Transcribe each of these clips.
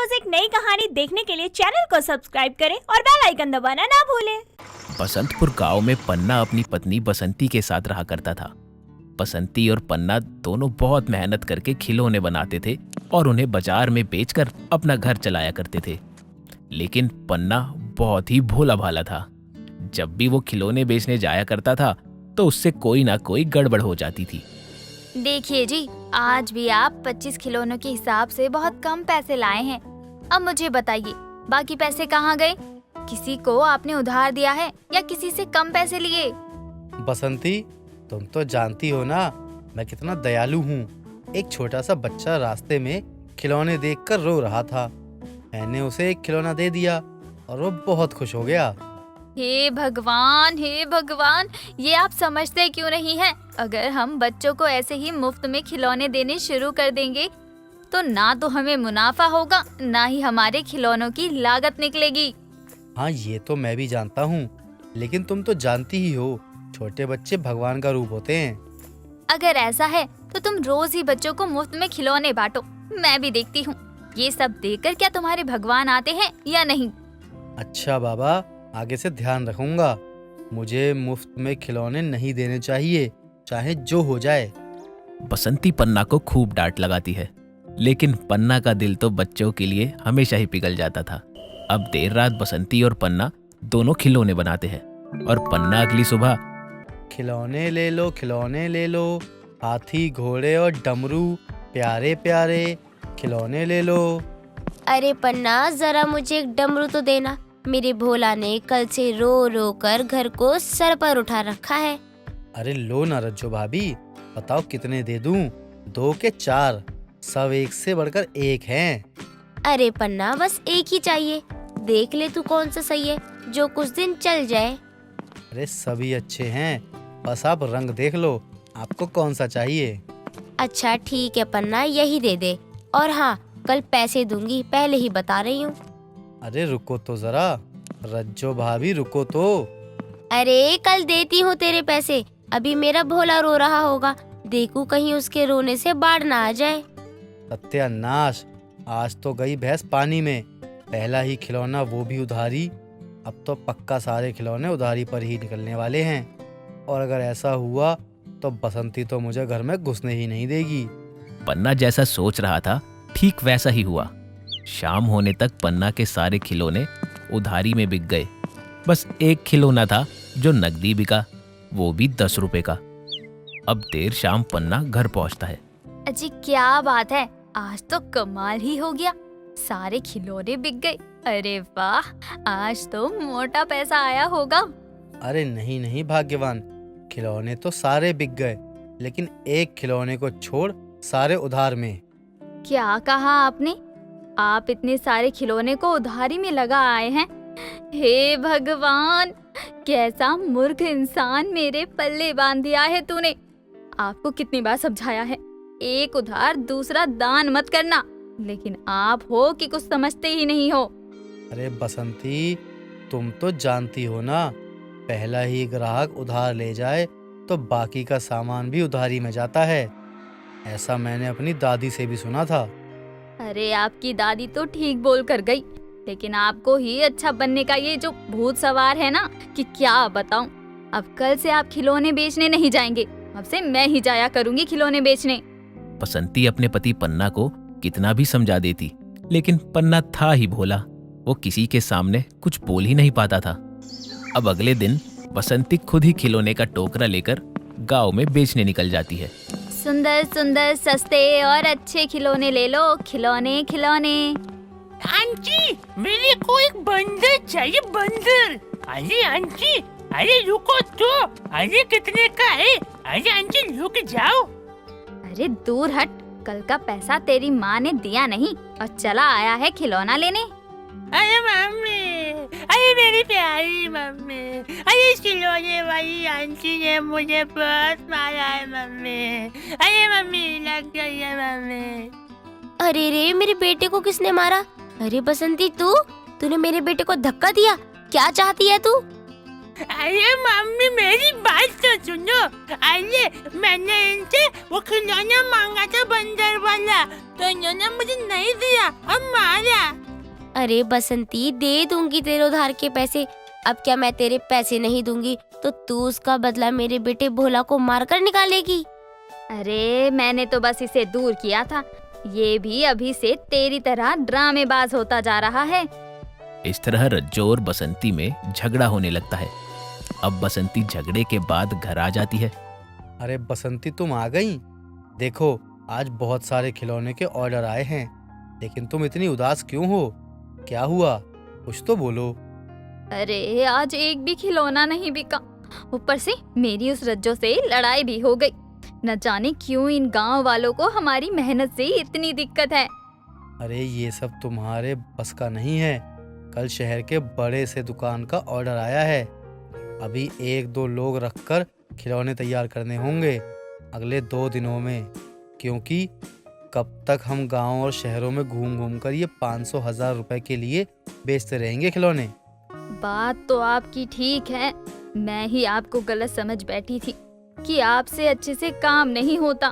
रोज एक नई कहानी देखने के लिए चैनल को सब्सक्राइब करें और बेल आइकन दबाना ना भूलें। बसंतपुर गांव में पन्ना अपनी पत्नी बसंती के साथ रहा करता था। बसंती और पन्ना दोनों बहुत मेहनत करके खिलौने बनाते थे और उन्हें बाजार में बेचकर अपना घर चलाया करते थे। लेकिन पन्ना बहुत ही भोला भाला था। जब भी वो खिलौने बेचने जाया करता था तो उससे कोई ना कोई गड़बड़ हो जाती थी। देखिए जी, आज भी आप 25 खिलौनों के हिसाब से बहुत कम पैसे लाए हैं। अब मुझे बताइए, बाकी पैसे कहाँ गए? किसी को आपने उधार दिया है या किसी से कम पैसे लिए? बसंती, तुम तो जानती हो ना मैं कितना दयालु हूँ। एक छोटा सा बच्चा रास्ते में खिलौने देखकर रो रहा था। मैंने उसे एक खिलौना दे दिया और वो बहुत खुश हो गया। हे भगवान, ये आप समझते क्यों नहीं हैं? अगर हम बच्चों को ऐसे ही मुफ्त में खिलौने देने शुरू कर देंगे तो ना तो हमें मुनाफा होगा, ना ही हमारे खिलौनों की लागत निकलेगी। हाँ, ये तो मैं भी जानता हूँ, लेकिन तुम तो जानती ही हो, छोटे बच्चे भगवान का रूप होते हैं। अगर ऐसा है तो तुम रोज ही बच्चों को मुफ्त में खिलौने बांटो। मैं भी देखती हूँ ये सब देखकर क्या तुम्हारे भगवान आते हैं या नहीं। अच्छा बाबा, आगे से ध्यान रखूंगा। मुझे मुफ्त में खिलौने नहीं देने चाहिए, चाहे जो हो जाए। बसंती पन्ना को खूब डांट लगाती है, लेकिन पन्ना का दिल तो बच्चों के लिए हमेशा ही पिघल जाता था। अब देर रात बसंती और पन्ना दोनों खिलौने बनाते हैं और पन्ना अगली सुबह खिलौने ले लो, हाथी घोड़े और डमरू प्यारे प्यारे खिलौने ले लो। अरे पन्ना, जरा मुझे एक डमरू तो देना। मेरे भोला ने कल से रो रो कर घर को सर पर उठा रखा है। अरे लो ना रज्जो भाभी, बताओ कितने दे दूं? 2 के 4, सब एक से बढ़कर एक हैं। अरे पन्ना, बस एक ही चाहिए। देख ले तू कौन सा सही है, जो कुछ दिन चल जाए। अरे सभी अच्छे हैं, बस आप रंग देख लो, आपको कौन सा चाहिए? अच्छा ठीक है पन्ना, यही दे दे। और हाँ, कल पैसे दूंगी, पहले ही बता रही हूँ। अरे रुको तो जरा, रज्जो भाभी रुको तो। अरे कल देती हूँ तेरे पैसे, अभी मेरा भोला रो रहा होगा, देखूं कहीं उसके रोने से बाढ़ ना आ जाए। सत्यानाश, आज तो गई भैंस पानी में। पहला ही खिलौना, वो भी उधारी। अब तो पक्का सारे खिलौने उधारी पर ही निकलने वाले हैं। और अगर ऐसा हुआ तो बसंती तो मुझे घर में घुसने ही नहीं देगी। पन्ना जैसा सोच रहा था ठीक वैसा ही हुआ। शाम होने तक पन्ना के सारे खिलौने उधारी में बिक गए। बस एक खिलौना था जो नकदी बिका, वो भी 10 रुपए का। अब देर शाम पन्ना घर पहुंचता है। अजी क्या बात है, आज तो कमाल ही हो गया, सारे खिलौने बिक गए। अरे वाह, आज तो मोटा पैसा आया होगा। अरे नहीं नहीं भाग्यवान, खिलौने तो सारे बिक गए, लेकिन एक खिलौने को छोड़ सारे उधार में। क्या कहा आपने? आप इतने सारे खिलौने को उधारी में लगा आए हैं? हे भगवान, कैसा मूर्ख इंसान मेरे पल्ले बांध दिया है तूने। आपको कितनी बार समझाया है, एक उधार दूसरा दान मत करना, लेकिन आप हो कि कुछ समझते ही नहीं हो। अरे बसंती, तुम तो जानती हो ना, पहला ही ग्राहक उधार ले जाए तो बाकी का सामान भी उधारी में जाता है। ऐसा मैंने अपनी दादी से भी सुना था। अरे आपकी दादी तो ठीक बोल कर गई, लेकिन आपको ही अच्छा बनने का ये जो भूत सवार है ना, कि क्या बताऊं। अब कल से आप खिलौने बेचने नहीं जाएंगे, अब से मैं ही जाया करूंगी खिलौने बेचने। बसंती अपने पति पन्ना को कितना भी समझा देती, लेकिन पन्ना था ही भोला, वो किसी के सामने कुछ बोल ही नहीं पाता था। अब अगले दिन बसंती खुद ही खिलौने का टोकरा लेकर गांव में बेचने निकल जाती है। सुंदर सुंदर सस्ते और अच्छे खिलौने ले लो, खिलौने खिलौने। आंटी, मेरे को एक बंदर चाहिए, बंदर। अरे आंटी, अरे रुको तो, अरे कितने का है? अरे आंटी रुक जाओ। अरे दूर हट, कल का पैसा तेरी माँ ने दिया नहीं और चला आया है खिलौना लेने। अरे मम्मी, अरे मेरी प्यारी मम्मी, अरे इस खिलौने वाली आंटी ने मुझे बहुत मारा है मम्मी। अरे मम्मी लग गई है मम्मी। अरे रे, मेरे बेटे को किसने मारा? अरे बसंती, तूने मेरे बेटे को धक्का दिया, क्या चाहती है तू? अरे मम्मी मेरी बात तो सुनो। अरे मैंने इनसे वो खिलौना मांगा था बंदर वाला, तो इन्होंने मुझे नहीं दिया और मारा। अरे बसंती, दे दूंगी तेरे उधार के पैसे। अब क्या मैं तेरे पैसे नहीं दूंगी तो तू उसका बदला मेरे बेटे भोला को मारकर निकालेगी? अरे मैंने तो बस इसे दूर किया था, ये भी अभी से तेरी तरह ड्रामेबाज होता जा रहा है। इस तरह रज्जो और बसंती में झगड़ा होने लगता है। अब बसंती झगड़े के बाद घर आ जाती है। अरे बसंती, तुम आ गई? देखो, आज बहुत सारे खिलौने के ऑर्डर आए हैं, लेकिन तुम इतनी उदास क्यों हो? क्या हुआ? कुछ तो बोलो। अरे आज एक भी खिलौना नहीं बिका, ऊपर से मेरी उस रज्जो से लड़ाई भी हो गई। न जाने क्यों इन गांव वालों को हमारी मेहनत से इतनी दिक्कत है। अरे ये सब तुम्हारे बस का नहीं है। कल शहर के बड़े से दुकान का ऑर्डर आया है। अभी 1-2 लोग रखकर खिलौने तैयार करने होंगे अगले 2 दिनों में, क्योंकि कब तक हम गांव और शहरों में घूम घूम कर ये 500,000 रुपए के लिए बेचते रहेंगे खिलौने। बात तो आपकी ठीक है, मैं ही आपको गलत समझ बैठी थी कि आपसे अच्छे से काम नहीं होता,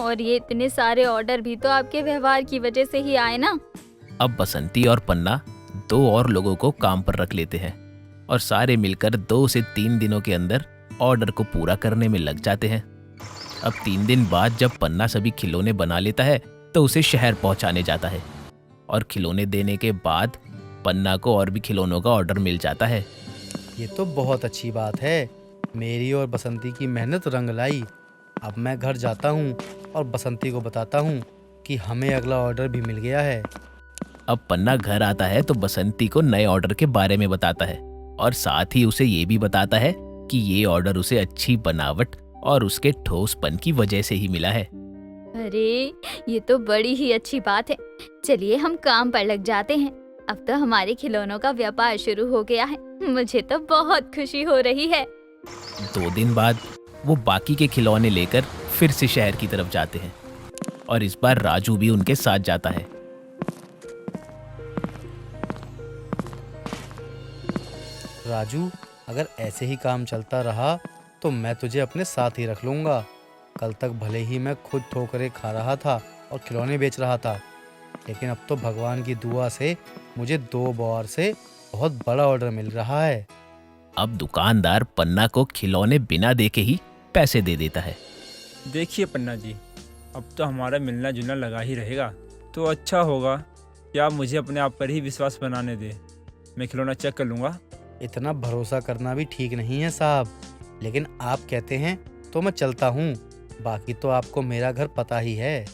और ये इतने सारे ऑर्डर भी तो आपके व्यवहार की वजह से ही आए ना। अब बसंती और पन्ना 2 और लोगों को काम पर रख लेते हैं और सारे मिलकर 2 से 3 दिनों के अंदर ऑर्डर को पूरा करने में लग जाते हैं। अब 3 दिन बाद जब पन्ना सभी खिलौने बना लेता है तो उसे शहर पहुंचाने जाता है, और खिलौने देने के बाद पन्ना को और भी खिलौनों का ऑर्डर मिल जाता है। ये तो बहुत अच्छी बात है। मेरी और बसंती की मेहनत रंग लाई। अब मैं घर जाता हूँ और बसंती को बताता हूँ कि हमें अगला ऑर्डर भी मिल गया है। अब पन्ना घर आता है तो बसंती को नए ऑर्डर के बारे में बताता है, और साथ ही उसे ये भी बताता है कि ये ऑर्डर उसे अच्छी बनावट और उसके ठोसपन की वजह से ही मिला है। अरे ये तो बड़ी ही अच्छी बात है। चलिए हम काम पर लग जाते हैं। अब तो हमारे खिलौनों का व्यापार शुरू हो गया है। मुझे तो बहुत खुशी हो रही है। 2 दिन बाद वो बाकी के खिलौने लेकर फिर से शहर की तरफ जाते हैं, और इस बार राजू भी उनके साथ जाता है। राजू, अगर ऐसे ही काम चलता रहा तो मैं तुझे अपने साथ ही रख लूँगा। कल तक भले ही मैं खुद ठोकरें खा रहा था और खिलौने बेच रहा था, लेकिन अब तो भगवान की दुआ से मुझे 2 बार से बहुत बड़ा ऑर्डर मिल रहा है। अब दुकानदार पन्ना को खिलौने बिना देके ही पैसे दे देता है। देखिए पन्ना जी, अब तो हमारा मिलना जुलना लगा ही रहेगा, तो अच्छा होगा कि आप मुझे अपने आप पर ही विश्वास बनाने दें। मैं खिलौना चेक कर लूँगा। इतना भरोसा करना भी ठीक नहीं है साहब, लेकिन आप कहते हैं तो मैं चलता हूँ। बाकी तो आपको मेरा घर पता ही है।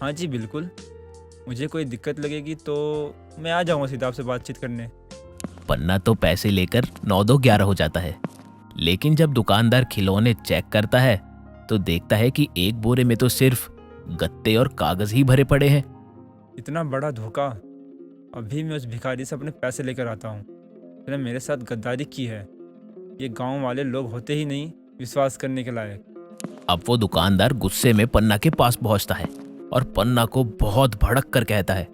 हाँ जी बिल्कुल, मुझे कोई दिक्कत लगेगी तो मैं आ जाऊँगा सीधा आपसे बातचीत करने। पन्ना तो पैसे लेकर 9-2-11 हो जाता है, लेकिन जब दुकानदार खिलौने चेक करता है तो देखता है कि एक बोरे में तो सिर्फ गत्ते और कागज ही भरे पड़े हैं। इतना बड़ा धोखा। अभी मैं उस भिखारी से अपने पैसे लेकर आता हूँ। उसने मेरे साथ गद्दारी की है। ये गांव वाले लोग होते ही नहीं विश्वास करने के लायक। अब वो दुकानदार गुस्से में पन्ना के पास पहुंचता है और पन्ना को बहुत भड़क कर कहता है,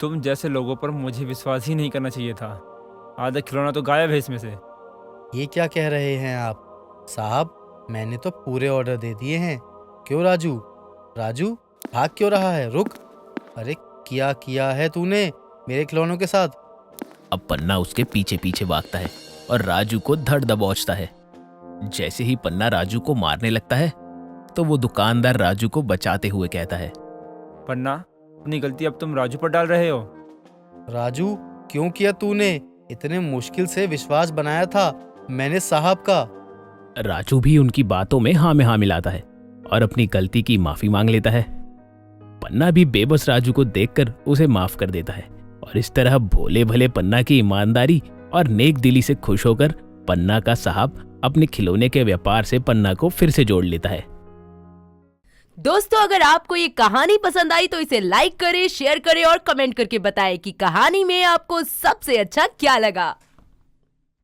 तुम जैसे लोगों पर मुझे विश्वास ही नहीं करना चाहिए था। आधा खिलौना तो गायब है इसमें से। ये क्या कह रहे हैं आप साहब? मैंने तो पूरे ऑर्डर दे दिए हैं। क्यों राजू? राजू भाग क्यों रहा है? रुक। अरे क्या किया है तूने मेरे खिलौनों के साथ? अब पन्ना उसके पीछे पीछे भागता है और राजू को धड़ दबोचता है। जैसे ही पन्ना राजू को मारने लगता है तो वो दुकानदार राजू को बचाते हुए कहता है, पन्ना, अपनी गलती अब तुम राजू पर डाल रहे हो। राजू, क्यों किया तूने? इतने मुश्किल से विश्वास बनाया था मैंने साहब का। राजू भी उनकी बातों में हाँ मिलाता है और अपनी गलती की माफी मांग लेता है। पन्ना भी बेबस राजू को देखकर उसे माफ कर देता है, और इस तरह भोले भले पन्ना की ईमानदारी और नेक दिली से खुश होकर पन्ना का साहब अपने खिलौने के व्यापार से पन्ना को फिर से जोड़ लेता है। दोस्तों, अगर आपको ये कहानी पसंद आई तो इसे लाइक करें, शेयर करें और कमेंट करके बताएं कि कहानी में आपको सबसे अच्छा क्या लगा।